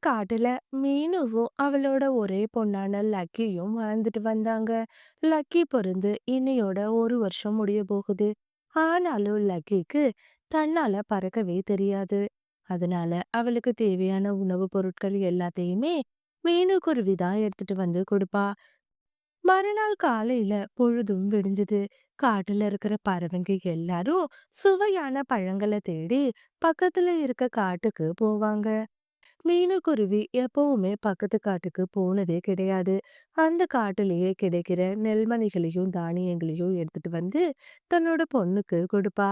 காட்டுல மீனுவும் அவளோட ஒரே பொண்ணான லக்கியும் வாழ்ந்துட்டு வந்தாங்க. லக்கி பிறந்து இன்னையோட 1 வருஷம் முடிய போகுது. ஆனாலும் லக்கிக்கு தன்னால பறக்கவே தெரியாது. அதனால அவளுக்கு தேவையான உணவுப் பொருட்கள் எல்லாத்தையுமே மீனுக்குருவி தான் எடுத்துட்டு வந்து கொடுப்பா. மறுநாள் காலையில பொழுதும் விடிஞ்சது. காட்டுல இருக்கிற பறவைங்க எல்லாரும் சுவையான பழங்களை தேடி பக்கத்துல இருக்க காட்டுக்கு போவாங்க. மீனுக்குருவி எப்பவுமே பக்கத்து காட்டுக்கு போனதே கிடையாது. அந்த காட்டுலயே கிடைக்கிற நெல்மணிகளையும் தானியங்களையும் எடுத்துட்டு வந்து தன்னோட பொண்ணுக்கு கொடுப்பா.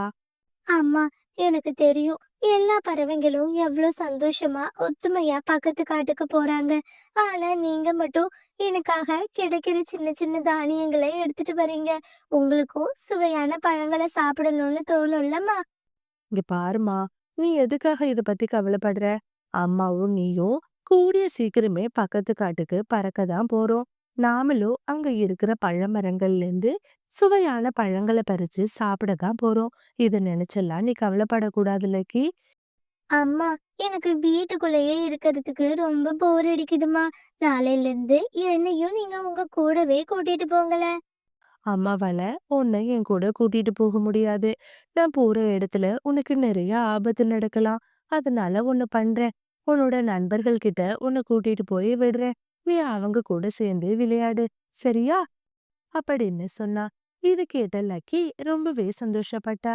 ஆமா, எனக்கு தெரியும். எல்லா பறவைங்களும் எவ்ளோ சந்தோஷமா, ஒத்துமையா பக்கத்து காட்டுக்கு போறாங்க. ஆனா நீங்க மட்டும் எனக்காக கிடைக்கிற சின்ன சின்ன தானியங்கள எடுத்துட்டு வர்றீங்க. உங்களுக்கும் சுவையான பழங்கள சாப்பிடணும்னு தோணும்லம்மா? இங்க பாருமா, நீ எதுக்காக இத பத்தி கவலைப்படுற? அம்மாவும் நீயும் கூடிய சீக்கிரமே பக்கத்து காட்டுக்கு பறக்க தான் போறோம். நாமளும் அங்க இருக்கிற பழமரங்கள்ல இருந்து சுவையான பழங்களை பறிச்சு சாப்பிட தான் போறோம். இத நினைச்செல்லாம் நீ கவலைப்படக்கூடாது லக்கி. அம்மா, எனக்கு வீட்டுக்குள்ளேயே இருக்கிறதுக்கு ரொம்ப போர் அடிக்குதும்மா. நாளையில இருந்து என்னையும் நீங்க உங்க கூடவே கூட்டிட்டு போங்களேன். அம்மாவால உன்னை என் கூட கூட்டிட்டு போக முடியாது. நான் போற இடத்துல உனக்கு நிறைய ஆபத்து நடக்கலாம். அதனால ஒண்ணு பண்றேன். உன்னோட நண்பர்கள் கிட்ட உன்னை கூட்டிட்டு போய் விடுறேன். நீ அவங்க கூட சேர்ந்து விளையாடு. சரியா? அப்படின்னு சொன்னா. இது கேட்ட லக்கி ரொம்பவே சந்தோஷப்பட்டா.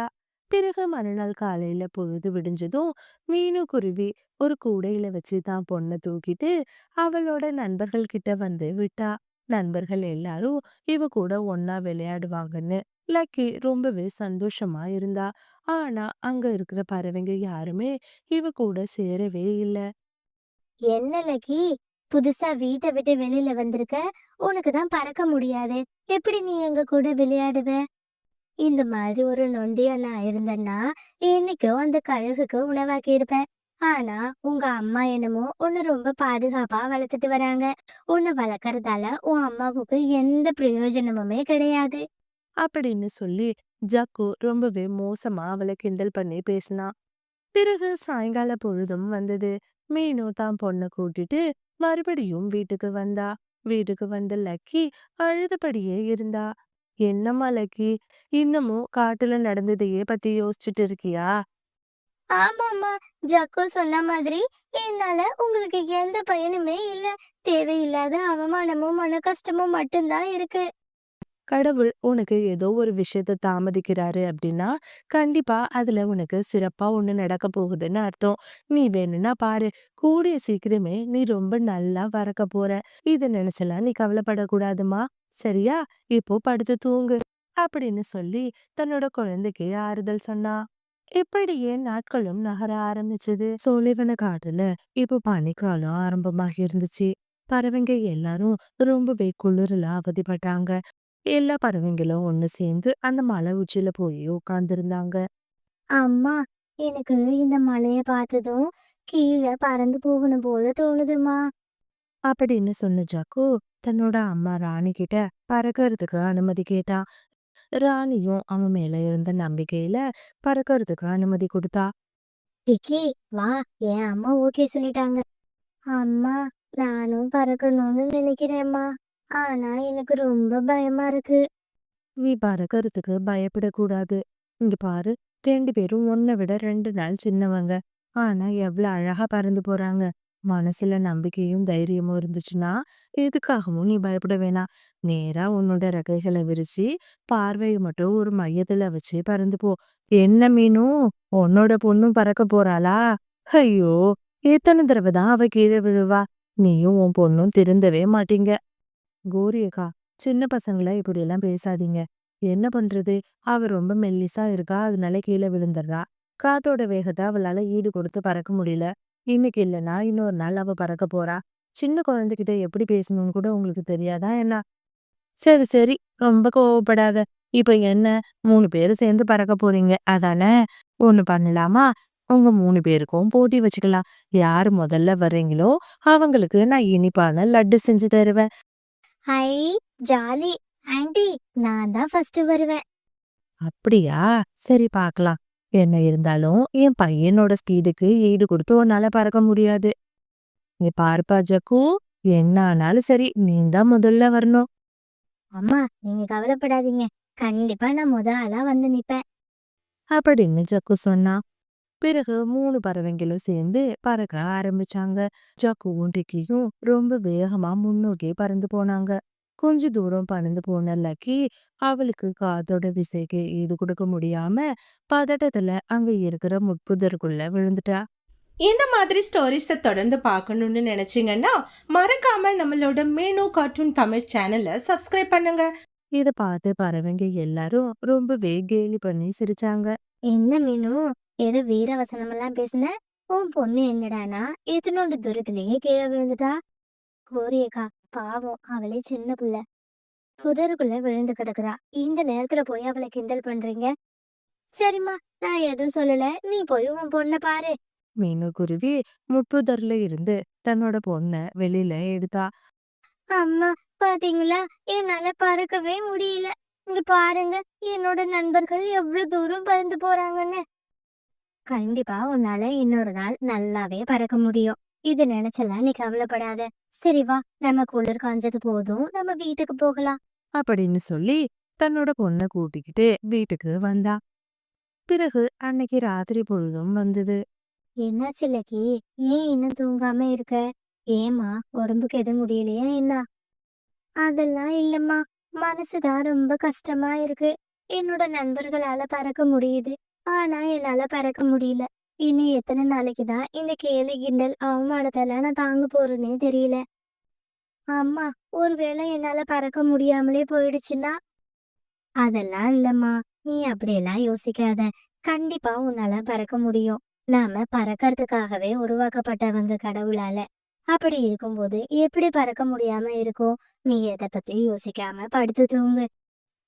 பிறகு மறுநாள் காலையில பொழுது விடிஞ்சதும் மீனு குருவி ஒரு கூடையில வச்சு தான் பொண்ணை தூக்கிட்டு அவளோட நண்பர்கள் கிட்ட வந்து விட்டா. நண்பர்கள் எல்லாரும் இவ கூட ஒன்னா விளையாடுவாங்கன்னு லக்கி ரொம்பவே சந்தோஷமா இருந்தா. ஆனா அங்க இருக்கிற பறவைங்க யாருமே இவ கூட சேரவே இல்ல. என்ன லக்கி, புதுசா வீட்டை விட்டு வெளியில வந்திருக்க? உனக்கு தான் பறக்க முடியாது. எப்படி நீ எங்க கூட விளையாடுவ? இந்த மாதிரி ஒரு நொண்டியா நான் இருந்தேன்னா என்னைக்கோ அந்த கழுகுக்கு உணவாக்கி இருப்பேன். ஆனா உங்க அம்மா என்னமோ உன்னை ரொம்ப பாதுகாப்பா வளர்த்துட்டு வராங்க. உன்னை வளர்க்கறதால உன் அம்மாவுக்கு எந்த பிரயோஜனமுமே கிடையாது. அப்படின்னு சொல்லி ஜக்கு ரொம்பவே மோசமா அவளை கிண்டல் பண்ணி பேசினான். பிறகு சாயங்கால பொழுதும் வந்தது. மீனு தான் பொண்ணை கூட்டிட்டு மறுபடியும் வீட்டுக்கு வந்தா. வீட்டுக்கு வந்த லக்கி அழுதபடியே இருந்தா. என்னம்மா லக்கி, இன்னமும் காட்டுல நடந்ததையே பத்தி யோசிச்சுட்டு இருக்கியா? ஆமாம்மா, ஜக்கு சொன்ன மாதிரி என்னால உங்களுக்கு எந்த பயனுமே இல்ல. தேவையில்லாத அவமானமும் மன கஷ்டமும் மட்டும்தான் இருக்கு. கடவுள் உனக்கு ஏதோ ஒரு விஷயத்த தாமதிக்கிறாரு அப்படின்னா கண்டிப்பா அதுல உனக்கு சிறப்பா ஒண்ணு நடக்க போகுதுன்னு அர்த்தம். நீ வேணும்னா பாரு, கூடிய சீக்கிரமே நீ ரொம்ப நல்லா பறக்க போற. இத நினைச்செல்லாம் நீ கவலைப்படக்கூடாதுமா. சரியா? இப்போ படுத்து தூங்கு அப்படின்னு சொல்லி தன்னோட குழந்தைக்கு ஆறுதல் சொன்னா. இப்படியே நாட்களும் நகர ஆரம்பிச்சது. சோலைவன காட்டுல இப்போ பனிக்காலம் ஆரம்பமாக இருந்துச்சு. பறவைங்க எல்லாரும் ரொம்பவே குளிர்ல அவதிப்பட்டாங்க. எல்லா பறவைங்களும் ஒண்ணு சேர்ந்து அந்த மலை உச்சியில போய் உட்கார்ந்திருந்தாங்க. அம்மா, எனக்கு இந்த மலைய பார்த்ததும் கீழே பறந்து போகணும் போல தோணுதுமா. அப்படின்னு சொன்ன ஜாக்கு தன்னோட அம்மா ராணி கிட்ட பறக்கறதுக்கு அனுமதி கேட்டான். ராணியும் அவன் மேல இருந்த நம்பிக்கையில பறக்கறதுக்கு அனுமதி கொடுத்தா. டிக்கி, வா. என் அம்மா ஓகே சொல்லிட்டாங்க. அம்மா, நானும் பறக்கணும்னு நினைக்கிறேம்மா. ஆனா எனக்கு ரொம்ப பயமா இருக்கு. நீ பறக்கறதுக்கு பயப்படக்கூடாது. இங்க பாரு, 2 பேரும் உன்னை விட 2 நாள் சின்னவங்க. ஆனா எவ்வளவு அழகா பறந்து போறாங்க. மனசுல நம்பிக்கையும் தைரியமும் இருந்துச்சுன்னா எதுக்காகவும் நீ பயப்பட வேணாம். நேரா உன்னோட ரெக்கைகளை விரிச்சு பார்வையை மட்டும் ஒரு மையத்துல வச்சு பறந்து போ. என்ன மீனும், உன்னோட பொண்ணும் பறக்க போறாளா? ஐயோ, எத்தனை தடவை தான் அவ கீழே விழுவா. நீயும் உன் பொண்ணும் திருந்தவே மாட்டீங்க. கோரி அக்கா, சின்ன பசங்கள இப்படியெல்லாம் பேசாதீங்க. என்ன பண்றது? அவ ரொம்ப மெல்லிசா இருக்கா, அதனால கீழே விழுந்துடுறா. காத்தோட வேகத்தை அவளால ஈடு கொடுத்து பறக்க முடியல. இன்னைக்கு இல்லைன்னா இன்னொரு நாள் அவ பறக்க போறா. சின்ன குழந்தைகிட்ட எப்படி பேசணும்னு கூட உங்களுக்கு தெரியாதா என்ன? சரி சரி, ரொம்ப கோவப்படாத. இப்ப என்ன, 3 பேரும் சேர்ந்து பறக்க போறீங்க அதானே? ஒண்ணு பண்ணலாமா? உங்க 3 பேருக்கும் போட்டி வச்சுக்கலாம். யாரு முதல்ல வர்றீங்களோ அவங்களுக்கு நான் இனிப்பான லட்டு செஞ்சு தருவேன். ஐ, ஜாலி. ஆன்ட்டி, நான் தான் ஃபர்ஸ்ட் வருவேன். அப்படியா? சரி பார்க்கலாம். என்ன இருந்தாலும் என் பையனோட ஸ்பீடுக்கு ஈடு கொடுத்து உன்னால பறக்க முடியாது. நீ பாருப்பா ஜக்கு, என்ன ஆனாலும் சரி நீ தான் முதல்ல வரணும். அம்மா நீங்க கவலைப்படாதீங்க, கண்டிப்பா நான் முத ஆளா வந்து நிப்பேன். அப்படின்னு ஜக்கு சொன்னா. பிறகு 3 பறவைங்களும் சேர்ந்து பறக்க ஆரம்பிச்சாங்க. ஜக்குவும் டிக்கியும் ரொம்ப வேகமா முன்னோக்கி பறந்து போனாங்க. கொஞ்ச தூரம் பறந்து போன லக்கி அவளுக்கு காத்தோட விசைக்கு ஈடு கொடுக்க முடியாம பதட்டத்துல அங்க இருக்கிற முட்புதருக்குள்ள விழுந்துட்டா. இந்த மாதிரி ஸ்டோரிஸை தொடர்ந்து பார்க்கணும்னு நினைச்சீங்கன்னா மறக்காம நம்மளோட மீனு கார்ட்டூன் தமிழ் சேனலை சப்ஸ்கிரைப் பண்ணுங்க. இத பார்த்து பறவைங்க எல்லாரும் ரொம்பவே கேலி பண்ணி சிரிச்சாங்க. என்ன மீனு, ஏதோ வீர வசனமெல்லாம் பேசுன? உன் பொண்ணு என்னடானா இத்தினோண்டு தூரத்திலேயே கீழே விழுந்துட்டா. கோரியக்கா பாவம், அவளே சின்ன புள்ள, புதருக்குள்ள விழுந்து கிடக்குறா. இந்த நேரத்துல போய் அவளை கிண்டல் பண்றீங்க? சரிம்மா, நான் எதுவும் சொல்லல, நீ போய் உன் பொண்ணை பாரு. மீனுக்குருவி முட்புதர்ல இருந்து தன்னோட பொண்ண வெளியில எடுத்தா. அம்மா பாத்தீங்களா, என்னால பறக்கவே முடியல. இங்க பாருங்க, என்னோட நண்பர்கள் எவ்வளவு தூரம் பறந்து போறாங்கன்னு. கண்டிப்பா உன்னால இன்னொரு நாள் நல்லாவே பறக்க முடியும். இது நினைச்சலாம் நீ கவலைப்படாத. சரி வா, நம்ம குளிர் காஞ்சது போதும், நம்ம வீட்டுக்கு போகலாம். அப்படின்னு சொல்லி தன்னோட பொண்ண கூட்டிக்கிட்டு வீட்டுக்கு வந்தா. பிறகு அன்னைக்கு ராத்திரி பொழுதும் வந்தது. என்னாச்சு லக்கி, ஏன் இன்னும் தூங்காம இருக்க? ஏம்மா, உடம்புக்கு எதுவும் முடியலையா என்ன? அதெல்லாம் இல்லம்மா, மனசுதான் ரொம்ப கஷ்டமா இருக்கு. என்னோட நண்பர்களால பறக்க முடியுது, ஆனா என்னால பறக்க முடியல. இன்னும் எத்தனை நாளைக்கு தான் இந்த கேலி கிண்டல் அவமானத்தெல்லாம் நான் தாங்க போறேனே தெரியல. அம்மா, ஒருவேளை என்னால பறக்க முடியாமலே போயிடுச்சுன்னா? அதெல்லாம் இல்லம்மா, நீ அப்படியெல்லாம் யோசிக்காத. கண்டிப்பா உன்னால பறக்க முடியும். நாம பறக்கறதுக்காகவே உருவாக்கப்பட்டவங்க கடவுளால. அப்படி இருக்கும்போது எப்படி பறக்க முடியாம இருக்கும்? நீ எதை பத்தி யோசிக்காம படுத்து தூங்கு.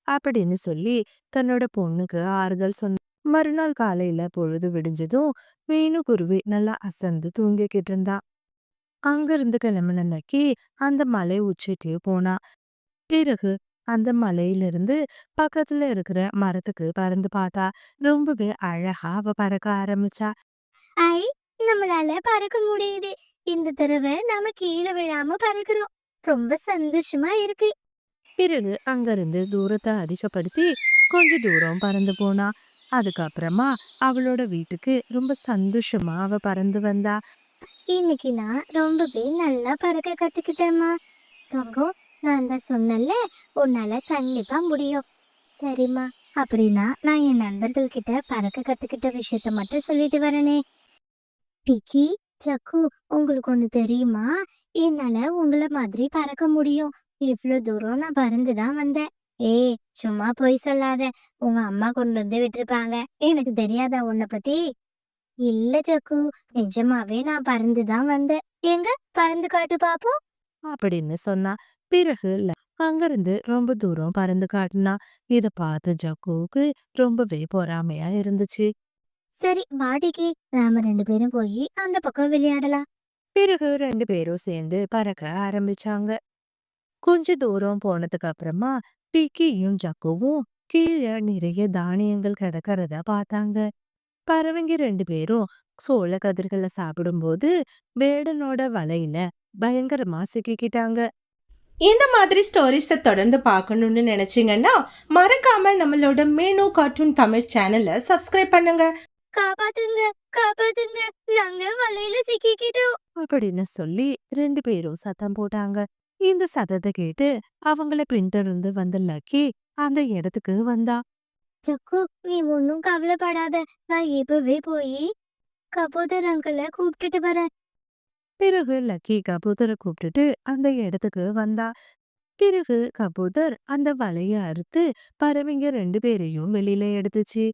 அப்படின்னு சொல்லி தன்னோட பொண்ணுக்கு ஆறுதல் சொன்ன. மறுநாள் காலையில பொழுது விடிஞ்சதும் மீனுக்குருவி நல்லா அசந்து தூங்கிக்கிட்டு இருந்தா. அங்கிருந்து கிளம்பின நக்கி அந்த மலை உச்சிக்கு போனா. பிறகு அந்த மலையிலிருந்து பக்கத்துல இருக்கிற மரத்துக்கு பறந்து பார்த்தா. ரொம்பவே அழகா அவ பறக்க ஆரம்பிச்சா. ஐ, நம்மளால பறக்க முடியுது. இந்த தடவை நாம கீழே விழாம பறக்கிறோம். ரொம்ப சந்தோஷமா இருக்கு. பிறகு அங்கிருந்து தூரத்தை அதிகப்படுத்தி கொஞ்ச தூரம் பறந்து போனா. அதுக்கப்புறமா அவளோட வீட்டுக்கு ரொம்ப சந்தோஷமா அவ பறந்து வந்தா. இன்னைக்கு நான் ரொம்பவே நல்லா பறக்க கத்துக்கிட்டேம்மா. தங்கம், நான் தான் சொன்னேன்ல, உன்னால கண்டிப்பா முடியும். சரிம்மா, அப்படின்னா நான் என் நண்பர்கள் கிட்ட பறக்க கத்துக்கிட்ட விஷயத்த மட்டும் சொல்லிட்டு வரனே. டிக்கி, சக்கு, உங்களுக்கு ஒண்ணு தெரியுமா? என்னால உங்கள மாதிரி பறக்க முடியும். இவ்ளோ தூரம் நான் பறந்துதான் வந்தேன். ஏய், சும்மா பொய் சொல்லாத. உங்க அம்மா கொண்டு வந்து விட்டிருப்பாங்க. எனக்கு தெரியாதா உன்னை பத்தி? இல்ல சக்கு, நிஜமாவே நான் பறந்துதான் வந்தேன். எங்க பறந்து காட்டு பாப்போம். அப்படின்னு சொன்னா. பிறகு அங்கிருந்து ரொம்ப தூரம் பறந்து காட்டினா. இத பார்த்து ஜக்குவுக்கு ரொம்பவே பொறாமையா இருந்துச்சு. சரி வாடிக்கி, நாம 2 பேரும் போய் அந்த பக்கம் விளையாடலாம். பிறகு 2 பேரும் சேர்ந்து பறக்க ஆரம்பிச்சாங்க. கொஞ்ச தூரம் போனதுக்கு அப்புறமா டிக்கியும் ஜக்குவும் கீழே நிறைய தானியங்கள் கிடக்கிறத பார்த்தாங்க. பறவைங்க 2 பேரும் சோள கதிர்களை சாப்பிடும்போது வேடனோட வலையில பயங்கரமா சிக்கிக்கிட்டாங்க. இந்த மாதிரி ஸ்டோரிஸை தொடர்ந்து பார்க்கணும்னு நினைச்சீங்கன்னா மறக்காம நம்மளோட மீனு கார்ட்டூன் தமிழ் சேனலை சப்ஸ்கிரைப் பண்ணுங்க. காப்பாத்துங்க, காப்பாத்துங்க, நாங்க வலையில சிக்கிக்கிட்டோம். அப்படின்னு சொல்லி 2 பேரும் சத்தம் போட்டாங்க. இந்த சத்தத்தை கேட்டு அவங்கள பின்தொடர்ந்து வந்த லக்கி அந்த இடத்துக்கு வந்தா. சக்கு, நீ ஒன்னும் கவலைப்படாத. நான் இப்பவே போய் கபோதர் அங்கிள கூப்பிட்டுட்டு வரேன். பிறகு லக்கி கபூதரை கூப்பிட்டுட்டு அந்த இடத்துக்கு வந்தா. பிறகு கபூதர் அந்த வலைய அறுத்து பறவைங்க 2 பேரையும் வெளியில எடுத்துச்சு.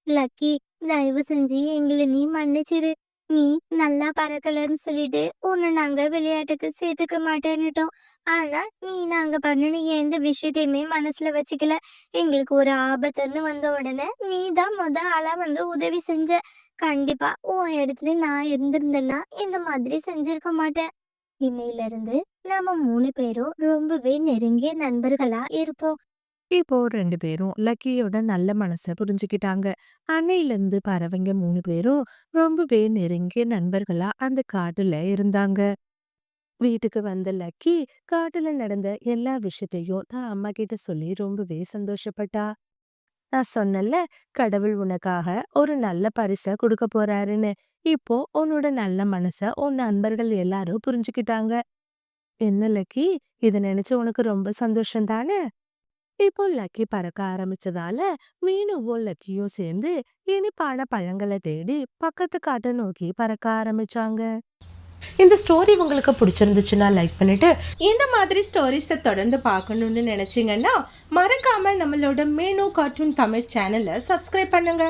லக்கி, தயவு செஞ்சு எங்களை நீ மன்னிச்சிரு. நீ நல்லா பறக்கலன்னு சொல்லிட்டு உன்னை நாங்க விளையாட்டுக்கு சேர்த்துக்க மாட்டேன்னுட்டோம். ஆனா நீ நாங்க பண்ணின எந்த விஷயத்தையுமே மனசுல வச்சுக்கல. எங்களுக்கு ஒரு ஆபத்துன்னு வந்த உடனே நீ தான் ஆளா வந்து உதவி செஞ்ச. கண்டிப்பா உன் இடத்துல நான் இருந்திருந்தேன்னா இந்த மாதிரி செஞ்சிருக்க மாட்டேன். இன்னையில இருந்து நாம 3 பேரும் ரொம்பவே நெருங்கிய நண்பர்களா இருப்போம். இப்போ 2 பேரும் லக்கியோட நல்ல மனச புரிஞ்சுக்கிட்டாங்க. அன்னையிலிருந்து பறவைங்க 3 பேரும் ரொம்பவே நெருங்கிய நண்பர்களா அந்த காட்டுல இருந்தாங்க. வீட்டுக்கு வந்த லக்கி காட்டுல நடந்த எல்லா விஷயத்தையும் தான் அம்மா கிட்ட சொல்லி ரொம்பவே சந்தோஷப்பட்டா. நான் சொன்னேன்ல, கடவுள் உனக்காக ஒரு நல்ல பரிச குடுக்க போறாருன்னு. இப்போ உன்னோட நல்ல மனச உன் நண்பர்கள் எல்லாரும் புரிஞ்சுக்கிட்டாங்க. என்ன லக்கி, இத நினைச்சு உனக்கு ரொம்ப சந்தோஷம் தானே? இப்போ லக்கி பறக்க ஆரம்பிச்சதால மீனுவும் லக்கியும் சேர்ந்து இனிப்பான பழங்களை தேடி பக்கத்து காட்டை நோக்கி பறக்க ஆரம்பிச்சாங்க. இந்த ஸ்டோரி உங்களுக்கு பிடிச்சிருந்துச்சுன்னா லைக் பண்ணிட்டு, இந்த மாதிரி ஸ்டோரிஸை தொடர்ந்து பார்க்கணும்னு நினைச்சீங்கன்னா மறக்காம நம்மளோட மீனு கார்ட்டூன் தமிழ் சேனலை சப்ஸ்கிரைப் பண்ணுங்க.